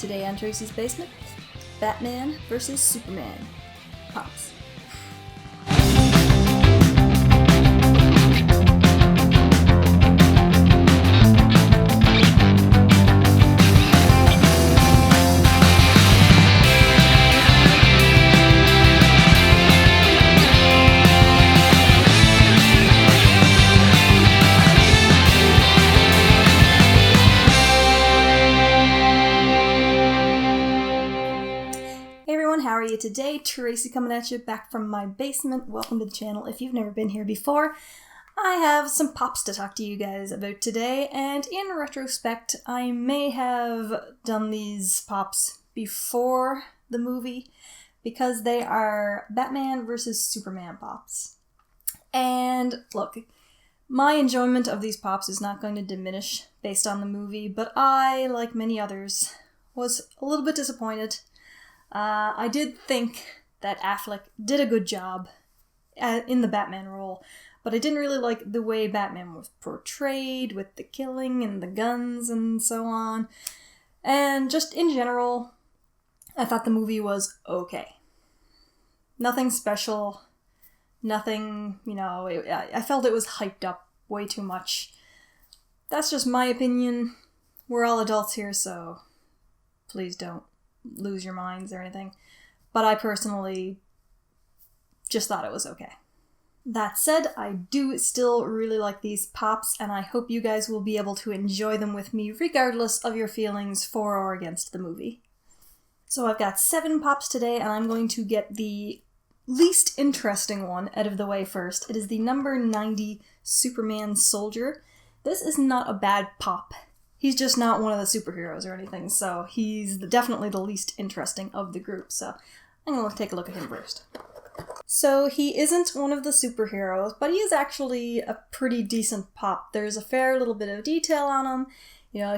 Today on Tracey's Basement, Batman vs. Superman. Pops. How are you today? Tracey coming at you back from my basement. Welcome to the channel. If you've never been here before, I have some pops to talk to you guys about today, and in retrospect, I may have done these pops before the movie because they are Batman vs. Superman pops. And look, my enjoyment of these pops is not going to diminish based on the movie, but I, like many others, was a little bit disappointed. I did think that Affleck did a good job in the Batman role, but I didn't really like the way Batman was portrayed with the killing and the guns and so on. And just in general, I thought the movie was okay. Nothing special, nothing, I felt it was hyped up way too much. That's just my opinion. We're all adults here, so please don't lose your minds or anything, but I personally just thought it was okay. That said, I do still really like these pops, and I hope you guys will be able to enjoy them with me regardless of your feelings for or against the movie. So I've got 7 pops today, and I'm going to get the least interesting one out of the way first. It is the number 90 Superman Soldier. This is not a bad pop. He's just not one of the superheroes or anything, so he's definitely the least interesting of the group, so I'm going to take a look at him first. So he isn't one of the superheroes, but he is actually a pretty decent pop. There's a fair little bit of detail on him.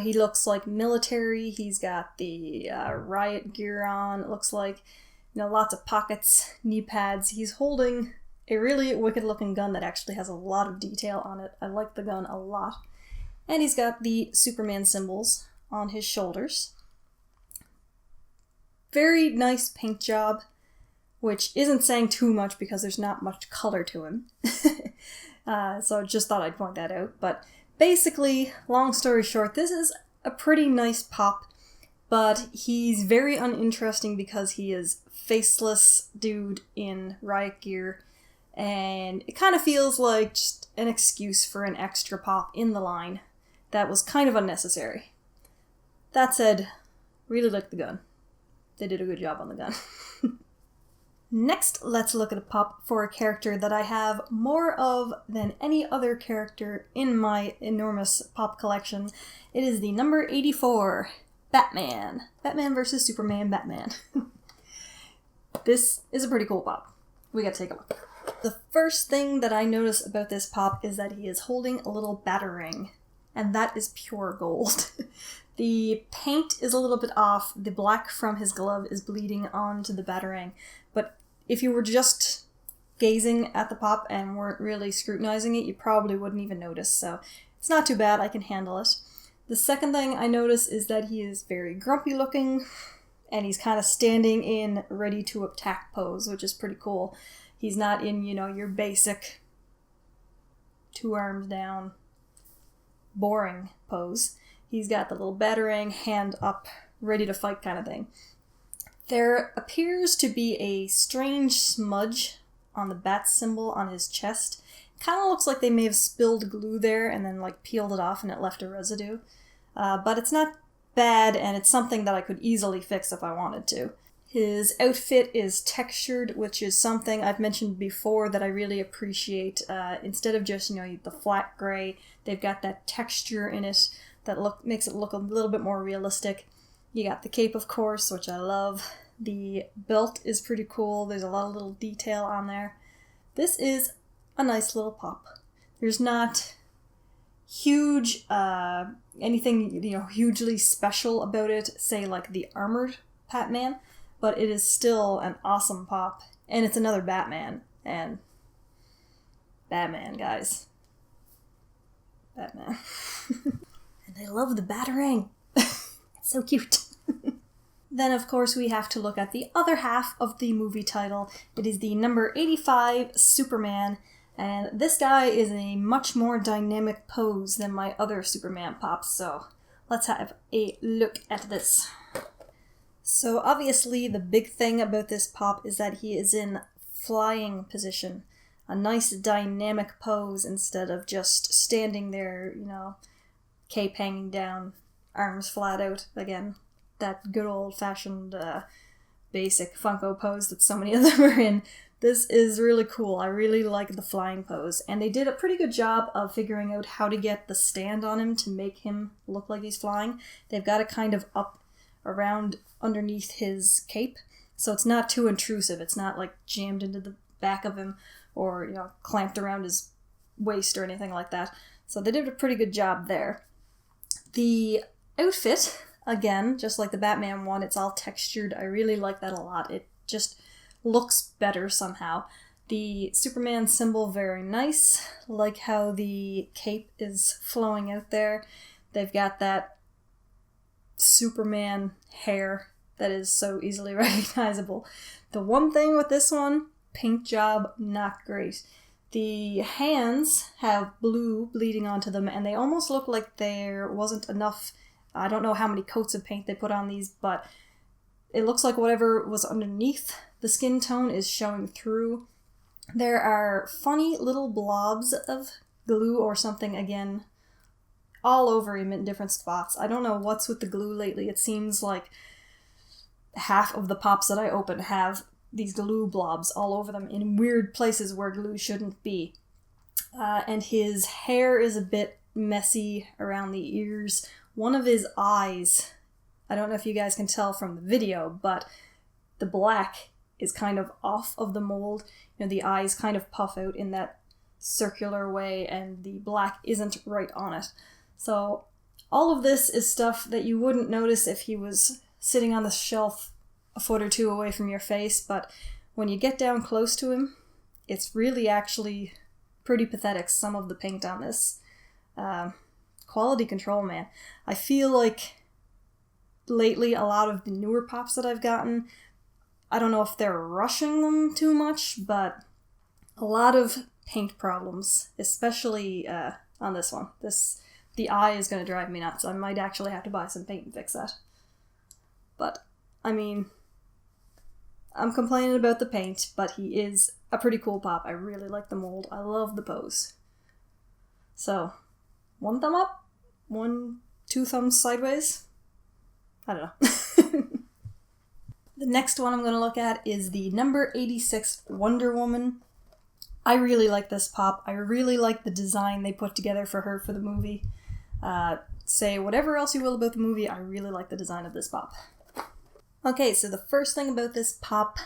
He looks like military. He's got the riot gear on. It looks like, lots of pockets, knee pads. He's holding a really wicked-looking gun that actually has a lot of detail on it. I like the gun a lot. And he's got the Superman symbols on his shoulders. Very nice paint job, which isn't saying too much because there's not much color to him. So I just thought I'd point that out. But basically, long story short, this is a pretty nice pop, but he's very uninteresting because he is faceless dude in riot gear, and it kind of feels like just an excuse for an extra pop in the line. That was kind of unnecessary. That said, really like the gun. They did a good job on the gun. Next, let's look at a pop for a character that I have more of than any other character in my enormous pop collection. It is the number 84, Batman. Batman vs. Superman Batman. This is a pretty cool pop. We gotta take a look. The first thing that I notice about this pop is that he is holding a little batarang. And that is pure gold. The paint is a little bit off. The black from his glove is bleeding onto the batarang. But if you were just gazing at the pop and weren't really scrutinizing it, you probably wouldn't even notice. So it's not too bad. I can handle it. The second thing I notice is that he is very grumpy looking. And he's kind of standing in ready to attack pose, which is pretty cool. He's not in, your basic 2 arms down boring pose. He's got the little batarang, hand up, ready to fight kind of thing. There appears to be a strange smudge on the bat symbol on his chest. Kind of looks like they may have spilled glue there and then peeled it off and it left a residue. But it's not bad, and it's something that I could easily fix if I wanted to. His outfit is textured, which is something I've mentioned before that I really appreciate. Instead of just, the flat gray, they've got that texture in it that makes it look a little bit more realistic. You got the cape, of course, which I love. The belt is pretty cool. There's a lot of little detail on there. This is a nice little pop. There's not huge, anything, hugely special about it, say like the armored Batman. But it is still an awesome pop. And it's another Batman. And Batman, guys. Batman. And I love the batarang. It's so cute. Then, of course, we have to look at the other half of the movie title. It is the number 85 Superman, and this guy is in a much more dynamic pose than my other Superman pops, so let's have a look at this. So obviously the big thing about this pop is that he is in flying position. A nice dynamic pose instead of just standing there, you know, cape hanging down, arms flat out. Again, that good old-fashioned basic Funko pose that so many of them are in. This is really cool. I really like the flying pose. And they did a pretty good job of figuring out how to get the stand on him to make him look like he's flying. They've got it kind of up around underneath his cape, so it's not too intrusive. It's not like jammed into the back of him or, you know, clamped around his waist or anything like that. So they did a pretty good job there. The outfit, again, just like the Batman one, it's all textured. I really like that a lot. It just looks better somehow. The Superman symbol, very nice. Like how the cape is flowing out there. They've got that Superman hair that is so easily recognizable. The one thing with this one, paint job, not great. The hands have blue bleeding onto them, and they almost look like there wasn't enough. I don't know how many coats of paint they put on these, but it looks like whatever was underneath the skin tone is showing through. There are funny little blobs of glue or something, again, all over him in different spots. I don't know what's with the glue lately. It seems like half of the pops that I open have these glue blobs all over them in weird places where glue shouldn't be. And his hair is a bit messy around the ears. One of his eyes, I don't know if you guys can tell from the video, but the black is kind of off of the mold. You know, the eyes kind of puff out in that circular way, and the black isn't right on it. So all of this is stuff that you wouldn't notice if he was sitting on the shelf a foot or two away from your face, but when you get down close to him, it's really actually pretty pathetic, some of the paint on this. Quality control, man. I feel like lately a lot of the newer pops that I've gotten, I don't know if they're rushing them too much, but a lot of paint problems, especially on this one. The eye is going to drive me nuts. I might actually have to buy some paint and fix that. But, I mean, I'm complaining about the paint, but he is a pretty cool pop. I really like the mold. I love the pose. So, one thumb up? Two thumbs sideways? I don't know. The next one I'm going to look at is the number 86 Wonder Woman. I really like this pop. I really like the design they put together for her for the movie. Say whatever else you will about the movie, I really like the design of this pop. Okay, so the first thing about this pop,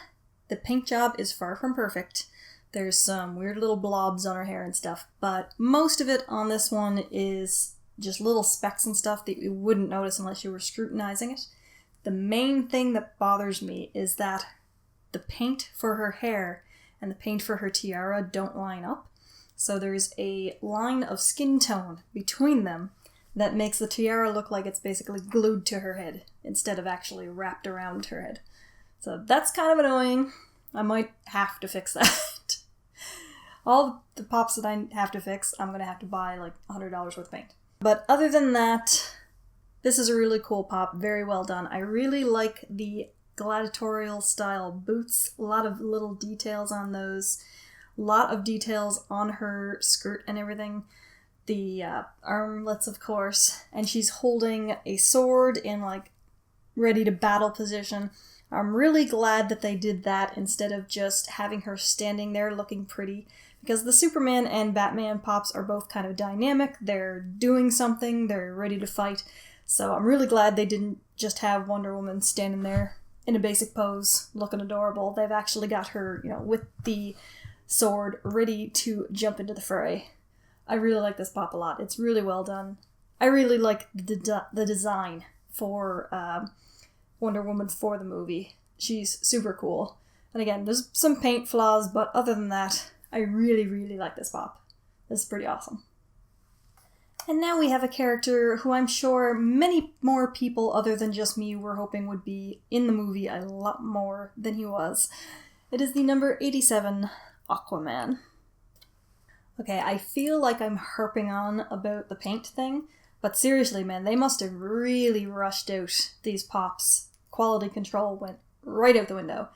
the paint job is far from perfect. There's some weird little blobs on her hair and stuff, but most of it on this one is just little specks and stuff that you wouldn't notice unless you were scrutinizing it. The main thing that bothers me is that the paint for her hair and the paint for her tiara don't line up. So there's a line of skin tone between them that makes the tiara look like it's basically glued to her head instead of actually wrapped around her head. So that's kind of annoying. I might have to fix that. All the pops that I have to fix, I'm going to have to buy like $100 worth of paint. But other than that, this is a really cool pop, very well done. I really like the gladiatorial style boots, a lot of little details on those, a lot of details on her skirt and everything. The armlets, of course, and she's holding a sword in like ready to battle position. I'm really glad that they did that instead of just having her standing there looking pretty, because the Superman and Batman pops are both kind of dynamic. They're doing something, they're ready to fight. So I'm really glad they didn't just have Wonder Woman standing there in a basic pose, looking adorable. They've actually got her, you know, with the sword ready to jump into the fray. I really like this pop a lot. It's really well done. I really like the design for Wonder Woman for the movie. She's super cool. And again, there's some paint flaws, but other than that, I really, really like this pop. This is pretty awesome. And now we have a character who I'm sure many more people other than just me were hoping would be in the movie a lot more than he was. It is the number 87 Aquaman. Okay, I feel like I'm harping on about the paint thing, but seriously, man, they must have really rushed out these pops. Quality control went right out the window.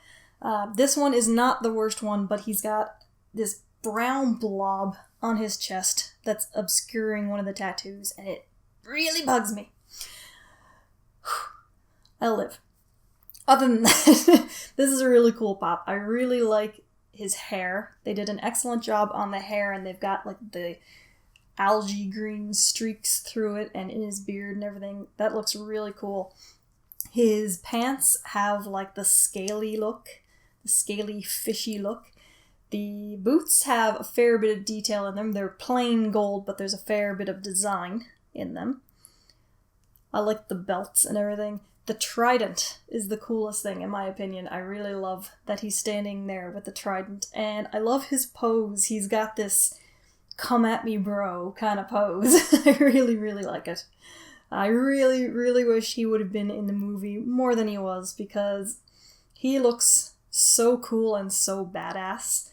This one is not the worst one, but he's got this brown blob on his chest that's obscuring one of the tattoos, and it really bugs me. I'll live. Other than that, this is a really cool pop. I really like his hair. They did an excellent job on the hair, and they've got like the algae green streaks through it and in his beard and everything. That looks really cool. His pants have like the scaly look, the scaly fishy look. The boots have a fair bit of detail in them. They're plain gold, but there's a fair bit of design in them. I like the belts and everything. The trident is the coolest thing, in my opinion. I really love that he's standing there with the trident, and I love his pose. He's got this come at me bro kind of pose. I really like it. I really wish he would have been in the movie more than he was, because he looks so cool and so badass,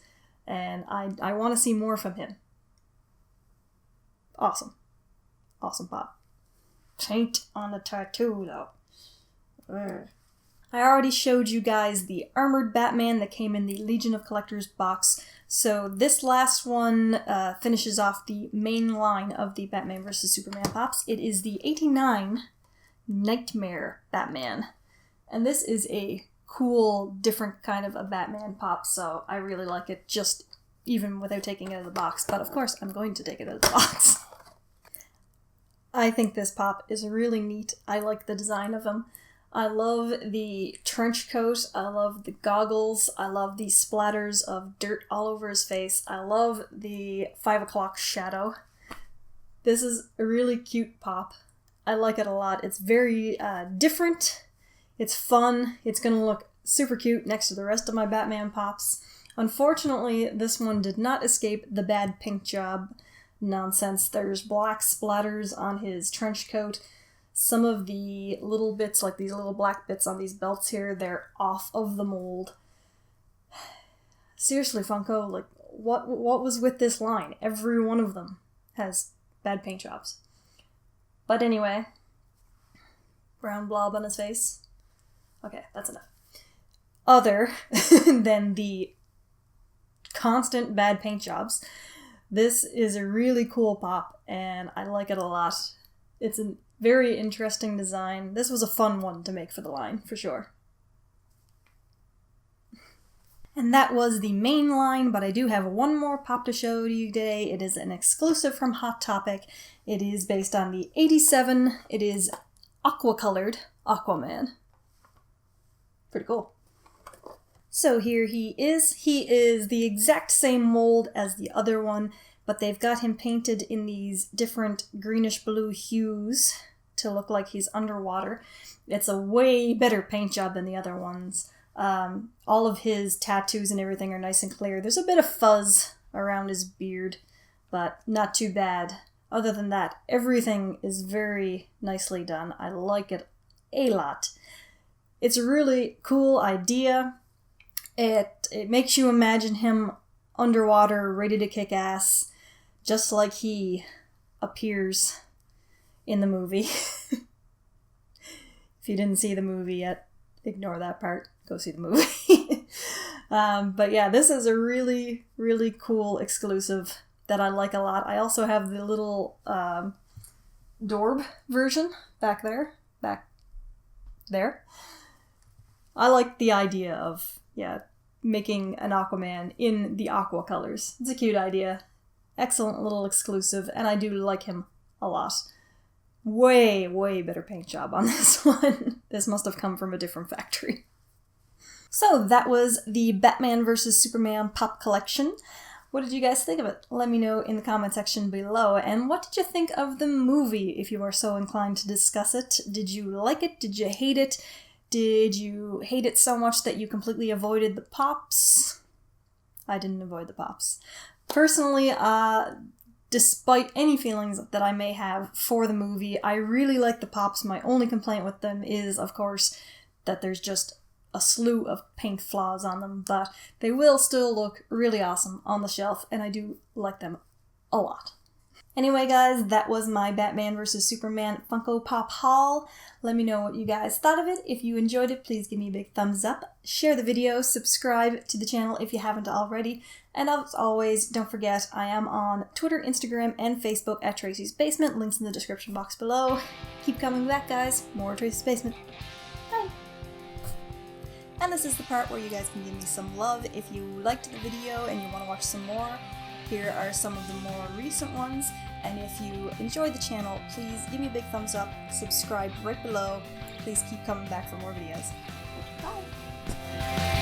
and I want to see more from him. Awesome pop. Paint on the tattoo though. Ugh. I already showed you guys the armored Batman that came in the Legion of Collectors box, so this last one finishes off the main line of the Batman vs. Superman pops. It is the 89 Nightmare Batman, and this is a cool, different kind of a Batman pop, so I really like it, just even without taking it out of the box, but of course I'm going to take it out of the box. I think this pop is really neat. I like the design of him. I love the trench coat, I love the goggles, I love the splatters of dirt all over his face, I love the 5 o'clock shadow. This is a really cute pop. I like it a lot. It's very different, it's fun, it's gonna look super cute next to the rest of my Batman pops. Unfortunately, this one did not escape the bad paint job nonsense. There's black splatters on his trench coat. Some of the little bits, like these little black bits on these belts here, they're off of the mold. Seriously, Funko, like, what was with this line? Every one of them has bad paint jobs. But anyway, brown blob on his face. Okay, that's enough. Other than the constant bad paint jobs, this is a really cool pop, and I like it a lot. It's a very interesting design. This was a fun one to make for the line, for sure. And that was the main line, but I do have one more pop to show you today. It is an exclusive from Hot Topic. It is based on the 87. It is aqua-colored Aquaman. Pretty cool. So here he is. He is the exact same mold as the other one, but they've got him painted in these different greenish-blue hues to look like he's underwater. It's a way better paint job than the other ones. All of his tattoos and everything are nice and clear. There's a bit of fuzz around his beard, but not too bad. Other than that, everything is very nicely done. I like it a lot. It's a really cool idea. It makes you imagine him underwater, ready to kick ass, just like he appears in the movie. If you didn't see the movie yet, ignore that part. Go see the movie. But yeah, this is a really cool exclusive that I like a lot. I also have the little Dorb version back there. I like the idea of, making an Aquaman in the aqua colors. It's a cute idea. Excellent little exclusive, and I do like him a lot. Way better paint job on this one. This must have come from a different factory. So that was the Batman vs. Superman pop collection. What did you guys think of it? Let me know in the comment section below. And what did you think of the movie, if you are so inclined to discuss it? Did you like it? Did you hate it? Did you hate it so much that you completely avoided the pops? I didn't avoid the pops. Personally, despite any feelings that I may have for the movie, I really like the Pops. My only complaint with them is, of course, that there's just a slew of paint flaws on them, but they will still look really awesome on the shelf, and I do like them a lot. Anyway, guys, that was my Batman vs. Superman Funko Pop haul. Let me know what you guys thought of it. If you enjoyed it, please give me a big thumbs up, share the video, subscribe to the channel if you haven't already, and as always, don't forget, I am on Twitter, Instagram, and Facebook at Tracey's Basement. Links in the description box below. Keep coming back, guys. More Tracey's Basement. Bye! And this is the part where you guys can give me some love. If you liked the video and you want to watch some more, here are some of the more recent ones. And if you enjoyed the channel, please give me a big thumbs up, subscribe right below. Please keep coming back for more videos. Bye!